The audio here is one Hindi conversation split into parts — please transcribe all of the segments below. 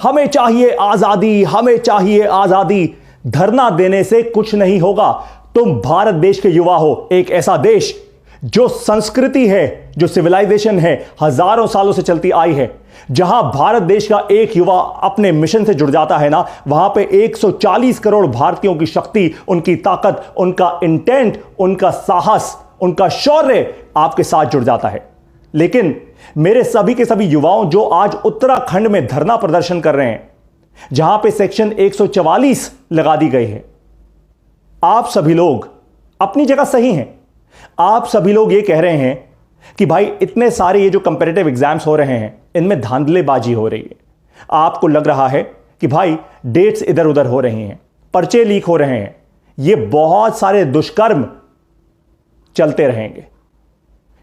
हमें चाहिए आजादी, हमें चाहिए आजादी। धरना देने से कुछ नहीं होगा। तुम भारत देश के युवा हो, एक ऐसा देश जो संस्कृति है, जो सिविलाइजेशन है, हजारों सालों से चलती आई है। जहां भारत देश का एक युवा अपने मिशन से जुड़ जाता है ना, वहां पे 140 करोड़ भारतीयों की शक्ति, उनकी ताकत, उनका इंटेंट, उनका साहस, उनका शौर्य आपके साथ जुड़ जाता है। लेकिन मेरे सभी के सभी युवाओं जो आज उत्तराखंड में धरना प्रदर्शन कर रहे हैं, जहां पे सेक्शन 144 लगा दी गई है, आप सभी लोग अपनी जगह सही हैं। आप सभी लोग ये कह रहे हैं कि भाई इतने सारे ये जो कंपैरेटिव एग्जाम्स हो रहे हैं, इनमें धांधलेबाजी हो रही है। आपको लग रहा है कि भाई डेट्स इधर उधर हो रही हैं, पर्चे लीक हो रहे हैं। ये बहुत सारे दुष्कर्म चलते रहेंगे।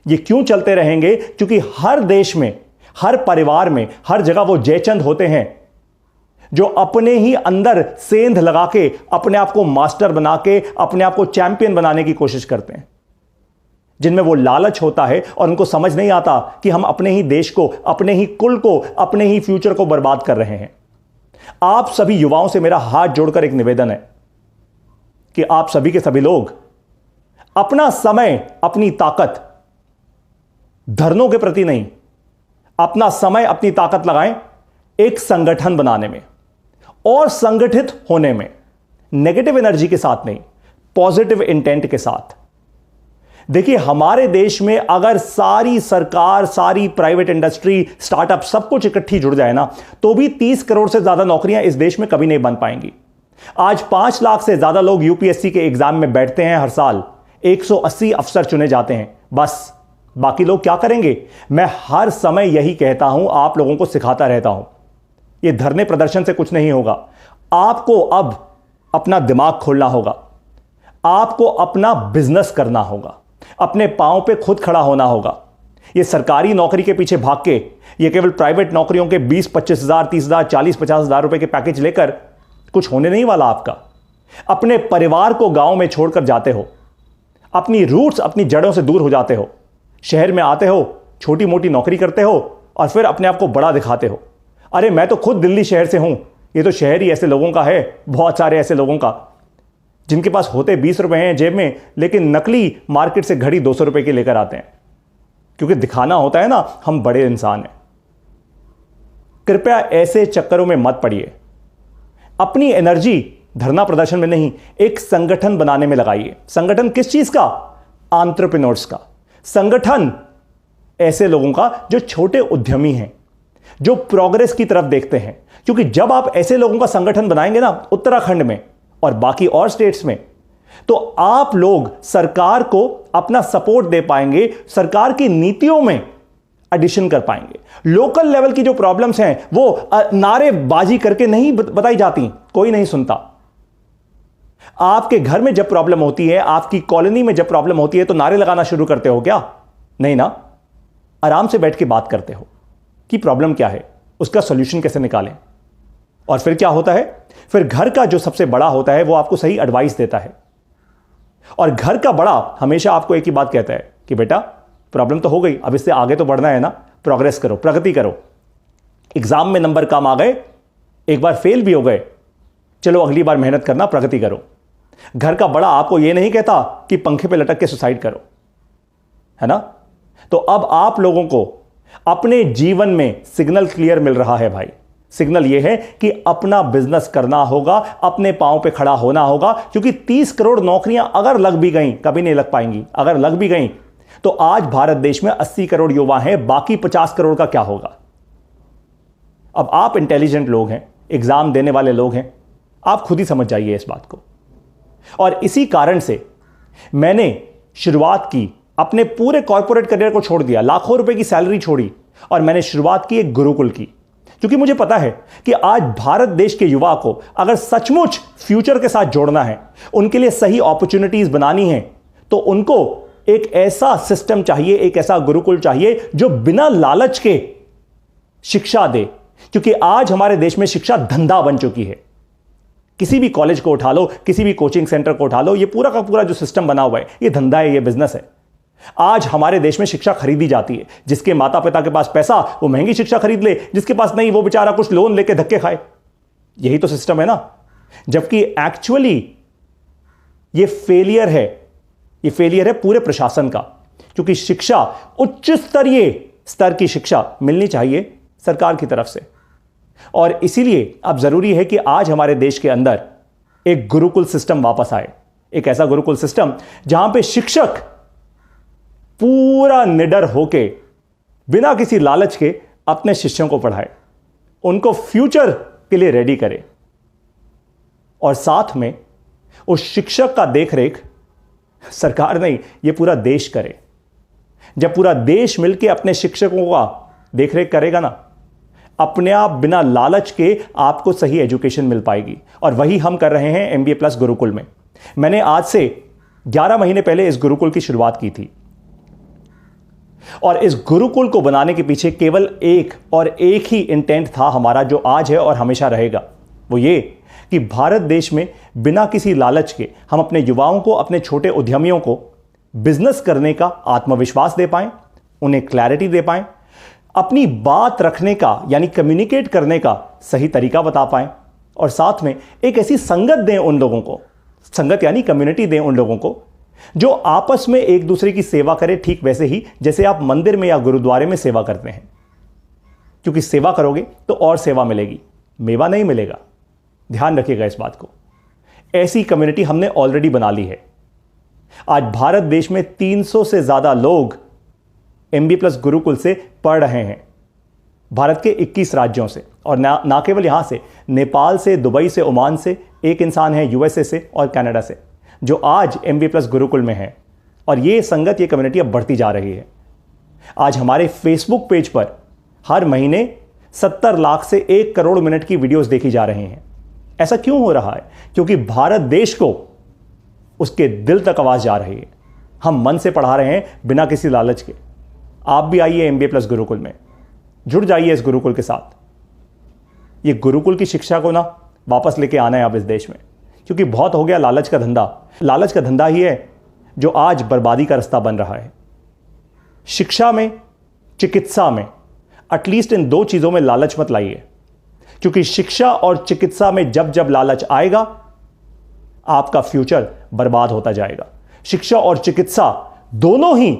ये क्यों चलते रहेंगे? क्योंकि हर देश में, हर परिवार में, हर जगह वो जयचंद होते हैं जो अपने ही अंदर सेंध लगा के अपने आप को मास्टर बना के अपने आप को चैंपियन बनाने की कोशिश करते हैं, जिनमें वो लालच होता है और उनको समझ नहीं आता कि हम अपने ही देश को, अपने ही कुल को, अपने ही फ्यूचर को बर्बाद कर रहे हैं। आप सभी युवाओं से मेरा हाथ जोड़कर एक निवेदन है कि आप सभी के सभी लोग अपना समय, अपनी ताकत धरनों के प्रति नहीं, अपना समय, अपनी ताकत लगाएं एक संगठन बनाने में और संगठित होने में। नेगेटिव एनर्जी के साथ नहीं, पॉजिटिव इंटेंट के साथ। देखिए, हमारे देश में अगर सारी सरकार, सारी प्राइवेट इंडस्ट्री, स्टार्टअप सब कुछ इकट्ठी जुड़ जाए ना, तो भी 30 करोड़ से ज्यादा नौकरियां इस देश में कभी नहीं बन पाएंगी। आज 5 लाख से ज्यादा लोग यूपीएससी के एग्जाम में बैठते हैं हर साल। 180 अफसर चुने जाते हैं, बस। बाकी लोग क्या करेंगे? मैं हर समय यही कहता हूं, आप लोगों को सिखाता रहता हूं, यह धरने प्रदर्शन से कुछ नहीं होगा। आपको अब अपना दिमाग खोलना होगा, आपको अपना बिजनेस करना होगा, अपने पांव पे खुद खड़ा होना होगा। यह सरकारी नौकरी के पीछे भाग के, यह केवल प्राइवेट नौकरियों के 20-25 हजार, 30 हजार, 40-50 हजार रुपए के पैकेज लेकर कुछ होने नहीं वाला आपका। अपने परिवार को गांव में छोड़कर जाते हो, अपनी रूट्स, अपनी जड़ों से दूर हो जाते हो, शहर में आते हो, छोटी मोटी नौकरी करते हो और फिर अपने आप को बड़ा दिखाते हो। अरे मैं तो खुद दिल्ली शहर से हूं। ये तो शहर ही ऐसे लोगों का है, बहुत सारे ऐसे लोगों का, जिनके पास होते 20 रुपए हैं जेब में, लेकिन नकली मार्केट से घड़ी 200 रुपए की लेकर आते हैं, क्योंकि दिखाना होता है ना हम बड़े इंसान हैं। कृपया ऐसे चक्करों में मत पड़िए। अपनी एनर्जी धरना प्रदर्शन में नहीं, एक संगठन बनाने में लगाइए। संगठन किस चीज का? एंटरप्रेन्योर्स का। संगठन ऐसे लोगों का जो छोटे उद्यमी हैं, जो प्रोग्रेस की तरफ देखते हैं। क्योंकि जब आप ऐसे लोगों का संगठन बनाएंगे ना उत्तराखंड में और बाकी और स्टेट्स में, तो आप लोग सरकार को अपना सपोर्ट दे पाएंगे, सरकार की नीतियों में एडिशन कर पाएंगे। लोकल लेवल की जो प्रॉब्लम्स हैं वो नारेबाजी करके नहीं बताई जाती, कोई नहीं सुनता। आपके घर में जब प्रॉब्लम होती है, आपकी कॉलोनी में जब प्रॉब्लम होती है, तो नारे लगाना शुरू करते हो क्या? नहीं ना। आराम से बैठ के बात करते हो कि प्रॉब्लम क्या है, उसका सॉल्यूशन कैसे निकालें। और फिर क्या होता है? फिर घर का जो सबसे बड़ा होता है वो आपको सही एडवाइस देता है। और घर का बड़ा हमेशा आपको एक ही बात कहता है कि बेटा प्रॉब्लम तो हो गई, अब इससे आगे तो बढ़ना है ना, प्रोग्रेस करो, प्रगति करो। एग्जाम में नंबर कम आ गए, एक बार फेल भी हो गए, चलो अगली बार मेहनत करना, प्रगति करो। घर का बड़ा आपको यह नहीं कहता कि पंखे पे लटक के सुसाइड करो, है ना। तो अब आप लोगों को अपने जीवन में सिग्नल क्लियर मिल रहा है भाई। सिग्नल यह है कि अपना बिजनेस करना होगा, अपने पांव पे खड़ा होना होगा। क्योंकि 30 करोड़ नौकरियां अगर लग भी गई, कभी नहीं लग पाएंगी। अगर लग भी गई तो आज भारत देश में 80 करोड़ युवा हैं, बाकी 50 करोड़ का क्या होगा? अब आप इंटेलिजेंट लोग हैं, एग्जाम देने वाले लोग हैं, आप खुद ही समझ जाइए इस बात को। और इसी कारण से मैंने शुरुआत की, अपने पूरे कॉर्पोरेट करियर को छोड़ दिया, लाखों रुपए की सैलरी छोड़ी और मैंने शुरुआत की एक गुरुकुल की। क्योंकि मुझे पता है कि आज भारत देश के युवा को अगर सचमुच फ्यूचर के साथ जोड़ना है, उनके लिए सही अपॉर्चुनिटीज बनानी है, तो उनको एक ऐसा सिस्टम चाहिए, एक ऐसा गुरुकुल चाहिए जो बिना लालच के शिक्षा दे। क्योंकि आज हमारे देश में शिक्षा धंधा बन चुकी है। किसी भी कॉलेज को उठा लो, किसी भी कोचिंग सेंटर को उठा लो, ये पूरा का पूरा जो सिस्टम बना हुआ है, ये धंधा है, ये बिजनेस है। आज हमारे देश में शिक्षा खरीदी जाती है। जिसके माता पिता के पास पैसा, वो महंगी शिक्षा खरीद ले, जिसके पास नहीं वो बेचारा कुछ लोन लेके धक्के खाए। यही तो सिस्टम है ना। जबकि एक्चुअली ये फेलियर है पूरे प्रशासन का, क्योंकि शिक्षा उच्च स्तर की शिक्षा मिलनी चाहिए सरकार की तरफ से। और इसीलिए अब जरूरी है कि आज हमारे देश के अंदर एक गुरुकुल सिस्टम वापस आए। एक ऐसा गुरुकुल सिस्टम जहां पे शिक्षक पूरा निडर होके बिना किसी लालच के अपने शिष्यों को पढ़ाए, उनको फ्यूचर के लिए रेडी करे, और साथ में उस शिक्षक का देखरेख सरकार नहीं, ये पूरा देश करे। जब पूरा देश मिलकर अपने शिक्षकों का देखरेख करेगा ना, अपने आप बिना लालच के आपको सही एजुकेशन मिल पाएगी। और वही हम कर रहे हैं MBA प्लस गुरुकुल में। मैंने आज से 11 महीने पहले इस गुरुकुल की शुरुआत की थी, और इस गुरुकुल को बनाने के पीछे केवल एक ही इंटेंट था हमारा, जो आज है और हमेशा रहेगा। वो ये कि भारत देश में बिना किसी लालच के हम अपने युवाओं को, अपने छोटे उद्यमियों को बिजनेस करने का आत्मविश्वास दे पाएं, उन्हें क्लैरिटी दे पाएं, अपनी बात रखने का यानी कम्युनिकेट करने का सही तरीका बता पाएं, और साथ में एक ऐसी संगत दें उन लोगों को, संगत यानी कम्युनिटी दें उन लोगों को, जो आपस में एक दूसरे की सेवा करे, ठीक वैसे ही जैसे आप मंदिर में या गुरुद्वारे में सेवा करते हैं। क्योंकि सेवा करोगे तो और सेवा मिलेगी, मेवा नहीं मिलेगा। ध्यान रखिएगा इस बात को। ऐसी कम्युनिटी हमने ऑलरेडी बना ली है। आज भारत देश में 300 से ज्यादा लोग MBA प्लस गुरुकुल से पढ़ रहे हैं, भारत के 21 राज्यों से, और ना केवल यहां से, नेपाल से, दुबई से, ओमान से, एक इंसान है USA से और कनाडा से, जो आज MBA प्लस गुरुकुल में है। और ये संगत, ये कम्युनिटी अब बढ़ती जा रही है। आज हमारे फेसबुक पेज पर हर महीने 70 लाख से 1 करोड़ मिनट की वीडियोस देखी जा रही हैं। ऐसा क्यों हो रहा है? क्योंकि भारत देश को उसके दिल तक आवाज जा रही है। हम मन से पढ़ा रहे हैं बिना किसी लालच के। आप भी आइए MBA प्लस गुरुकुल में, जुड़ जाइए इस गुरुकुल के साथ। ये गुरुकुल की शिक्षा को ना वापस लेके आना है अब इस देश में, क्योंकि बहुत हो गया लालच का धंधा। लालच का धंधा ही है जो आज बर्बादी का रास्ता बन रहा है। शिक्षा में, चिकित्सा में, एटलीस्ट इन 2 चीजों में लालच मत लाइए, क्योंकि शिक्षा और चिकित्सा में जब जब लालच आएगा, आपका फ्यूचर बर्बाद होता जाएगा। शिक्षा और चिकित्सा दोनों ही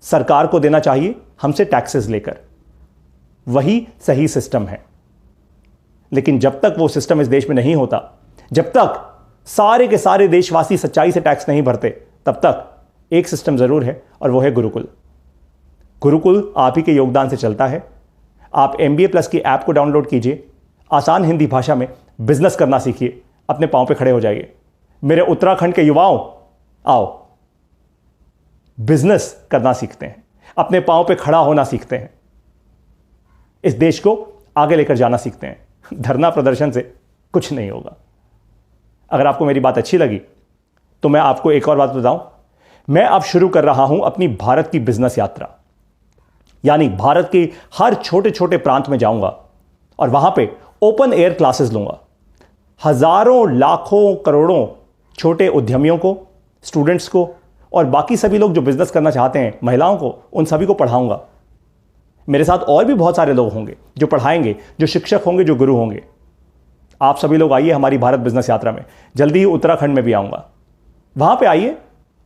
सरकार को देना चाहिए हमसे टैक्सेस लेकर, वही सही सिस्टम है। लेकिन जब तक वो सिस्टम इस देश में नहीं होता, जब तक सारे के सारे देशवासी सच्चाई से टैक्स नहीं भरते, तब तक एक सिस्टम जरूर है, और वो है गुरुकुल। गुरुकुल आप ही के योगदान से चलता है। आप MBA प्लस की ऐप को डाउनलोड कीजिए, आसान हिंदी भाषा में बिजनेस करना सीखिए, अपने पांव पे खड़े हो जाइए। मेरे उत्तराखंड के युवाओं, आओ बिजनेस करना सीखते हैं, अपने पांव पे खड़ा होना सीखते हैं, इस देश को आगे लेकर जाना सीखते हैं। धरना प्रदर्शन से कुछ नहीं होगा। अगर आपको मेरी बात अच्छी लगी तो मैं आपको एक और बात बताऊं। मैं अब शुरू कर रहा हूं अपनी भारत की बिजनेस यात्रा, यानी भारत के हर छोटे छोटे प्रांत में जाऊंगा और वहां पे ओपन एयर क्लासेस लूंगा। हजारों, लाखों, करोड़ों छोटे उद्यमियों को, स्टूडेंट्स को, और बाकी सभी लोग जो बिजनेस करना चाहते हैं, महिलाओं को, उन सभी को पढ़ाऊंगा। मेरे साथ और भी बहुत सारे लोग होंगे जो पढ़ाएंगे, जो शिक्षक होंगे, जो गुरु होंगे। आप सभी लोग आइए हमारी भारत बिजनेस यात्रा में। जल्दी ही उत्तराखंड में भी आऊंगा, वहां पे आइए।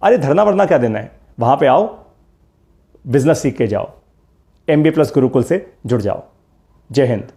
अरे धरना वरना क्या देना है, वहां पे आओ, बिजनेस सीख के जाओ, MBA प्लस गुरुकुल से जुड़ जाओ। जय हिंद।